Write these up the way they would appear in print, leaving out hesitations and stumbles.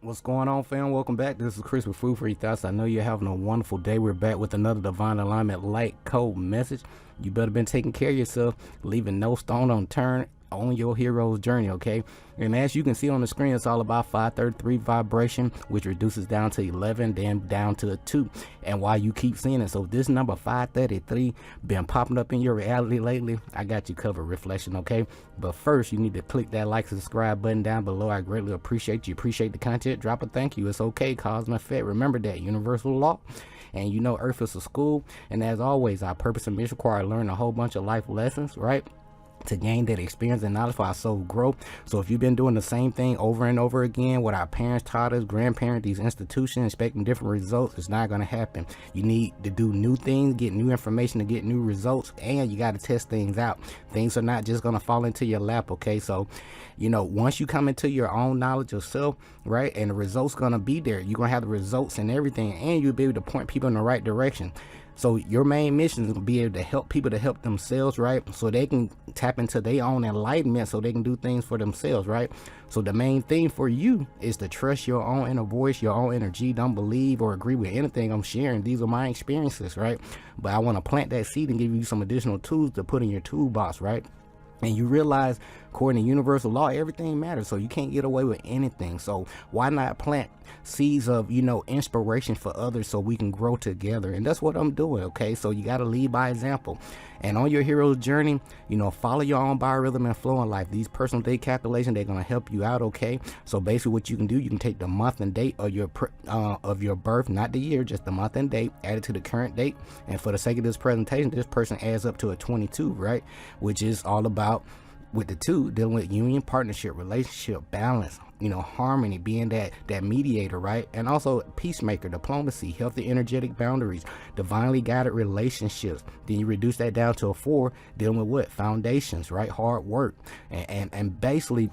What's going on, fam? Welcome back. This is Chris with F4YT Thoughts. I know you're having a wonderful day. We're back with another divine alignment light code message. You better been taking care of yourself, leaving no stone unturned on your hero's journey, okay? And as you can see on the screen, it's all about 533 vibration, which reduces down to 11, then down to a 2. And why you keep seeing it. So this number 533 been popping up in your reality lately, I got you covered, reflection, okay? But first, you need to click that like, subscribe button down below. I greatly appreciate you. Appreciate the content. Drop a thank you. It's okay, cause and effect. Remember that universal law. And you know Earth is a school. And as always, our purpose and mission require learn a whole bunch of life lessons, right? To gain that experience and knowledge for our soul growth. So if you've been doing the same thing over and over again, what our parents taught us, grandparents, these institutions, expecting different results, it's not going to happen. You need to do new things, get new information to get new results, and you got to test things out. Things are not just going to fall into your lap, okay? So, you know, once you come into your own knowledge of self, right, and the results going to be there, you're going to have the results and everything, and you'll be able to point people in the right direction. So your main mission is to be able to help people to help themselves, right? So they can tap into their own enlightenment so they can do things for themselves, right? So the main thing for you is to trust your own inner voice, your own energy. Don't believe or agree with anything I'm sharing. These are my experiences, right? But I want to plant that seed and give you some additional tools to put in your toolbox, right? And you realize, according to universal law, everything matters. So you can't get away with anything. So why not plant seeds of, you know, inspiration for others so we can grow together? And that's what I'm doing, okay? So you got to lead by example. And on your hero's journey, you know, follow your own biorhythm and flow in life. These personal date calculations, they're going to help you out, okay? So basically what you can do, you can take the month and date of your birth, not the year, just the month and date, add it to the current date. And for the sake of this presentation, this person adds up to a 22, right? Which is all about, with the 2, dealing with union, partnership, relationship, balance, you know, harmony, being that mediator, right? And also peacemaker, diplomacy, healthy energetic boundaries, divinely guided relationships. Then you reduce that down to a 4, dealing with what? Foundations, right? Hard work, and basically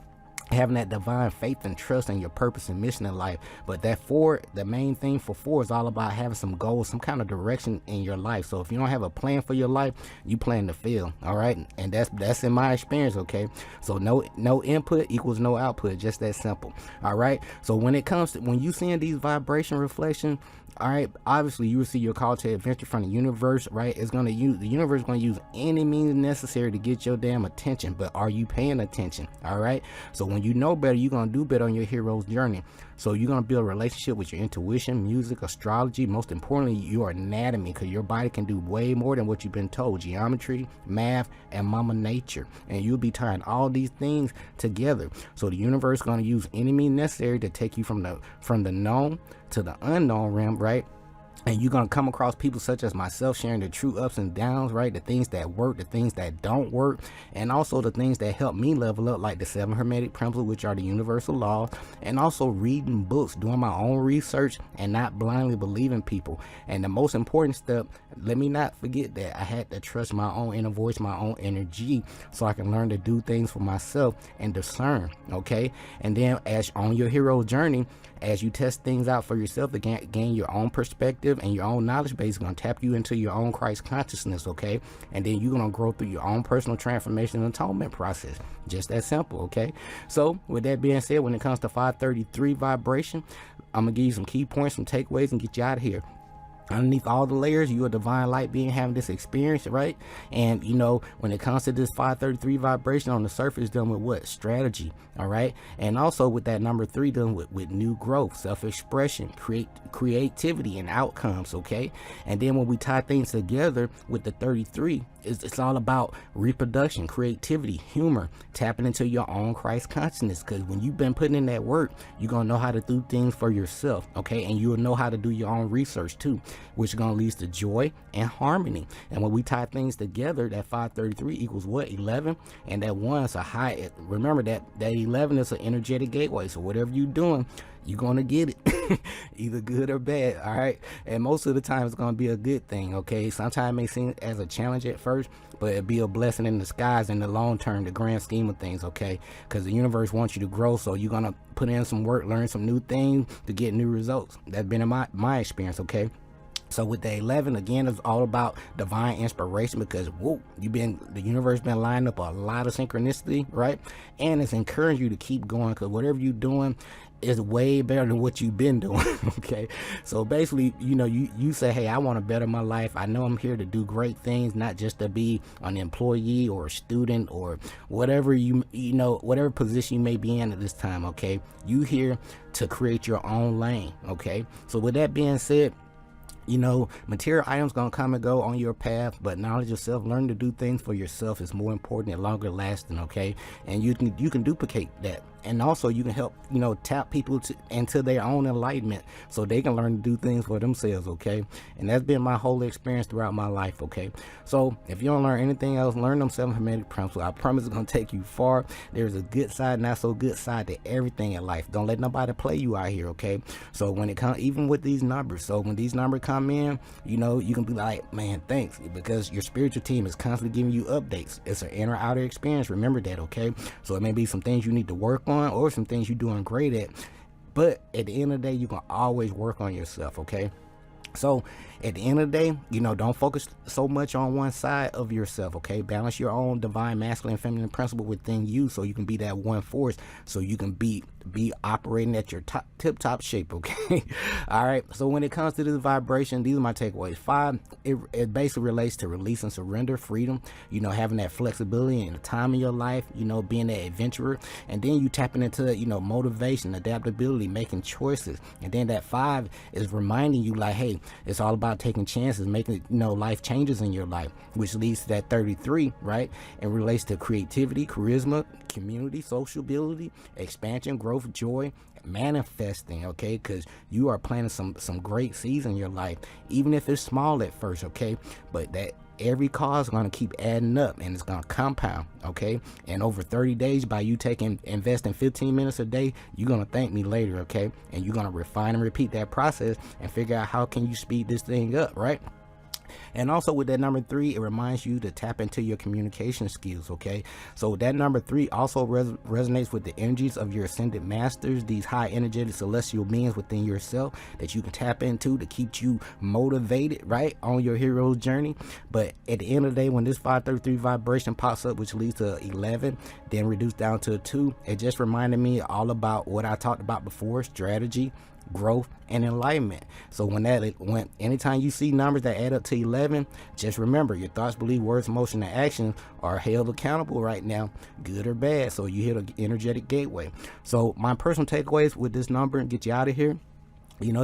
having that divine faith and trust in your purpose and mission in life. But that 4, the main thing for 4 is all about having some goals, some kind of direction in your life. So if you don't have a plan for your life, you plan to fail, all right? And that's in my experience, okay? So no input equals no output, just that simple, all right? So when it comes to, when you seeing these vibration reflections, all right, obviously you receive your call to adventure from the universe, right? It's going to use, the universe is going to use any means necessary to get your damn attention, but are you paying attention? All right, so when you know better, you're going to do better on your hero's journey. So you're going to build a relationship with your intuition, music, astrology, most importantly your anatomy, because your body can do way more than what you've been told. Geometry, math, and mama nature, and you'll be tying all these things together. So the universe is going to use any means necessary to take you from the known to the unknown realm, right? And you're going to come across people such as myself sharing the true ups and downs, right? The things that work, the things that don't work, and also the things that help me level up, like the 7 Hermetic Principles, which are the universal laws, and also reading books, doing my own research, and not blindly believing people. And the most important step, let me not forget that I had to trust my own inner voice, my own energy, so I can learn to do things for myself and discern, okay? And then as on your hero journey, as you test things out for yourself to gain your own perspective and your own knowledge base, is going to tap you into your own Christ consciousness, okay? And then you're going to grow through your own personal transformation and atonement process. Just that simple, okay? So with that being said, when it comes to 533 vibration, I'm going to give you some key points, some takeaways, and get you out of here. Underneath all the layers, you're a divine light being having this experience, right? And you know, when it comes to this 533 vibration, on the surface dealing with what? Strategy, all right? And also with that number 3 dealing with new growth, self-expression, creativity, and outcomes, okay? And then when we tie things together with the 33, it's all about reproduction, creativity, humor, tapping into your own Christ consciousness. Because when you've been putting in that work, you're going to know how to do things for yourself, okay? And you'll know how to do your own research too, which is going to lead to joy and harmony. And when we tie things together, that 533 equals what? 11. And that 1 is a high. Remember that 11 is an energetic gateway. So whatever you're doing, you're going to get it, either good or bad, all right? And most of the time, it's going to be a good thing, okay? Sometimes it may seem as a challenge at first, but it'll be a blessing in disguise in the long term, the grand scheme of things, okay? Because the universe wants you to grow, so you're going to put in some work, learn some new things to get new results. That's been in my experience, okay? So with the 11, again, it's all about divine inspiration, because the universe been lining up a lot of synchronicity, right? And it's encouraging you to keep going, because whatever you're doing is way better than what you've been doing. Okay, so basically, you say, hey, I want to better my life. I know I'm here to do great things, not just to be an employee or a student or whatever whatever position you may be in at this time. Okay, you here to create your own lane. Okay, so with that being said, material items gonna come and go on your path, but knowledge yourself, learn to do things for yourself is more important and longer lasting. Okay, and you can duplicate that, and also you can help tap people into their own enlightenment, so they can learn to do things for themselves. Okay, and that's been my whole experience throughout my life. Okay, so if you don't learn anything else, learn them 7 hermetic principles. I promise it's gonna take you far. There's a good side, not so good side to everything in life. Don't let nobody play you out here. Okay, so when it comes, even with these numbers, so when these numbers come in, you can be like, man, thanks, because your spiritual team is constantly giving you updates. It's an inner outer experience, remember that. Okay, so it may be some things you need to work on or some things you're doing great at, but at the end of the day, you can always work on yourself. Okay, so at the end of the day, don't focus so much on one side of yourself. Okay, balance your own divine masculine and feminine principle within you, so you can be that one force, so you can be operating at your tip-top shape. Okay, all right, so when it comes to this vibration, these are my takeaways. 5, it basically relates to release and surrender, freedom, having that flexibility and the time in your life, being that adventurer. And then you tapping into motivation, adaptability, making choices. And then that 5 is reminding you, like, hey, it's all about taking chances, making life changes in your life, which leads to that 33, right? And relates to creativity, charisma, community, sociability, expansion, growth, joy, manifesting. Okay, because you are planting some great seeds in your life, even if it's small at first. Okay, but that every cause is going to keep adding up, and it's going to compound. Okay, and over 30 days, by you investing 15 minutes a day, you're going to thank me later. Okay, and you're going to refine and repeat that process and figure out how can you speed this thing up, right? And also with that number 3, it reminds you to tap into your communication skills. Okay, so that number 3 also resonates with the energies of your ascended masters, these high energetic celestial beings within yourself that you can tap into to keep you motivated, right, on your hero's journey. But at the end of the day, when this 533 vibration pops up, which leads to 11, then reduced down to a 2, it just reminded me all about what I talked about before: strategy, growth, and enlightenment. So anytime you see numbers that add up to 11, just remember your thoughts, beliefs, words, emotion, and actions are held accountable right now, good or bad. So you hit an energetic gateway. So my personal takeaways with this number and get you out of here,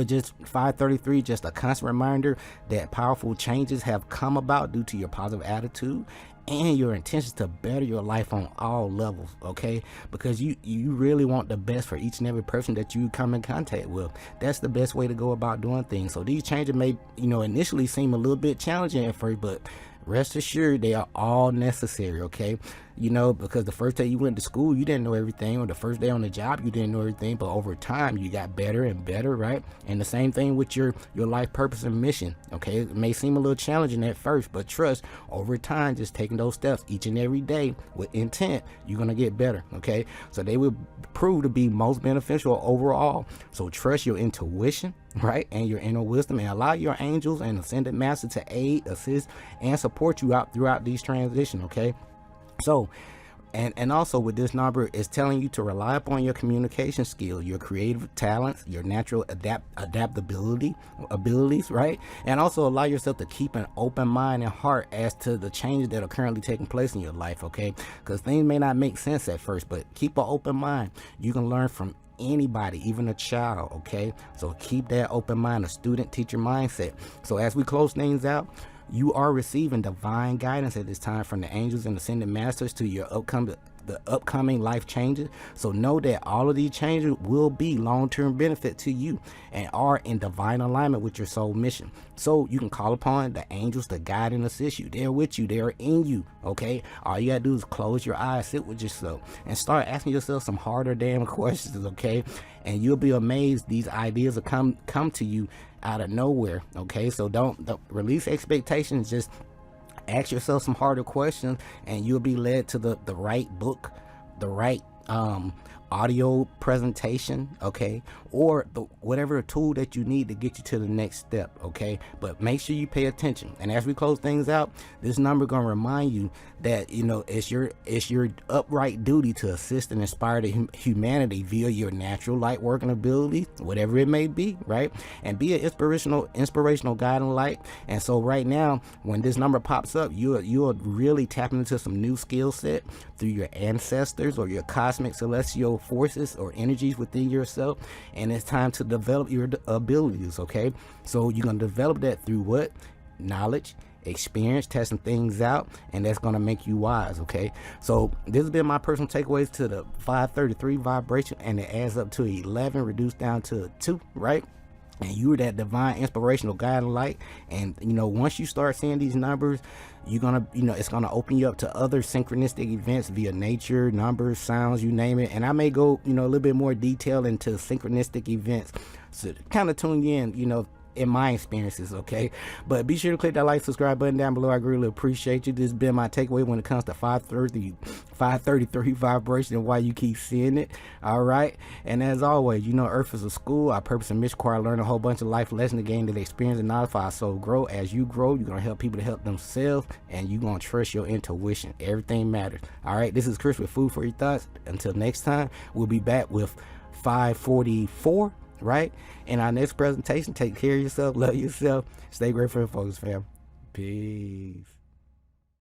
just 533, just a constant reminder that powerful changes have come about due to your positive attitude and your intentions to better your life on all levels. Okay, because you really want the best for each and every person that you come in contact with. That's the best way to go about doing things. So these changes may initially seem a little bit challenging at first, but rest assured they are all necessary. Okay, because the first day you went to school, you didn't know everything, or the first day on the job, you didn't know everything, but over time you got better and better, right? And the same thing with your life purpose and mission. Okay, it may seem a little challenging at first, but trust, over time, just taking those steps each and every day with intent, you're gonna get better. Okay, so they will prove to be most beneficial overall. So trust your intuition, right, and your inner wisdom, and allow your angels and ascended master to aid, assist, and support you out throughout these transitions. Okay, so and also with this number, it's telling you to rely upon your communication skills, your creative talents, your natural adaptability abilities, right? And also allow yourself to keep an open mind and heart as to the changes that are currently taking place in your life. Okay, because things may not make sense at first, but keep an open mind. You can learn from anybody, even a child. Okay, so keep that open mind, a student teacher mindset. So as we close things out, you are receiving divine guidance at this time from the angels and ascended masters to your upcoming life changes. So know that all of these changes will be long-term benefit to you and are in divine alignment with your soul mission. So you can call upon the angels to guide and assist you. They're with you, they're in you. Okay, all you gotta do is close your eyes, sit with yourself, and start asking yourself some harder damn questions. Okay, and you'll be amazed these ideas will come to you out of nowhere. Okay, so don't release expectations, just ask yourself some harder questions, and you'll be led to the right book, the right audio presentation, okay, or whatever tool that you need to get you to the next step, okay. But make sure you pay attention. And as we close things out, this number gonna remind you that, you know, it's your upright duty to assist and inspire the humanity via your natural light working ability, whatever it may be, right? And be an inspirational guiding light. And so right now, when this number pops up, you're really tapping into some new skill set through your ancestors or your cosmic celestial forces or energies within yourself, and it's time to develop your abilities, okay? So you're going to develop that through what? Knowledge, experience, testing things out, and that's going to make you wise, okay? So this has been my personal takeaways to the 533 vibration, and it adds up to 11 reduced down to 2, right? And you're that divine inspirational guiding light. And you know, once you start seeing these numbers, you're gonna, you know, it's gonna open you up to other synchronistic events via nature, numbers, sounds, you name it. And I may go, you know, a little bit more detail into synchronistic events, so kind of tune in, you know, in my experiences, okay? But be sure to click that like, subscribe button down below. I really appreciate you. This has been my takeaway when it comes to 533 vibration and why you keep seeing it. All right, and as always, you know, Earth is a school. Our purpose and mission require learn a whole bunch of life lessons to gain that experience and knowledge for our soul grow. As you grow, you're gonna help people to help themselves, and you're gonna trust your intuition. Everything matters. All right, this is Chris with Food for Your Thoughts. Until next time, we'll be back with 544, right? In our next presentation, take care of yourself, love yourself, stay grateful and focused, fam. Peace.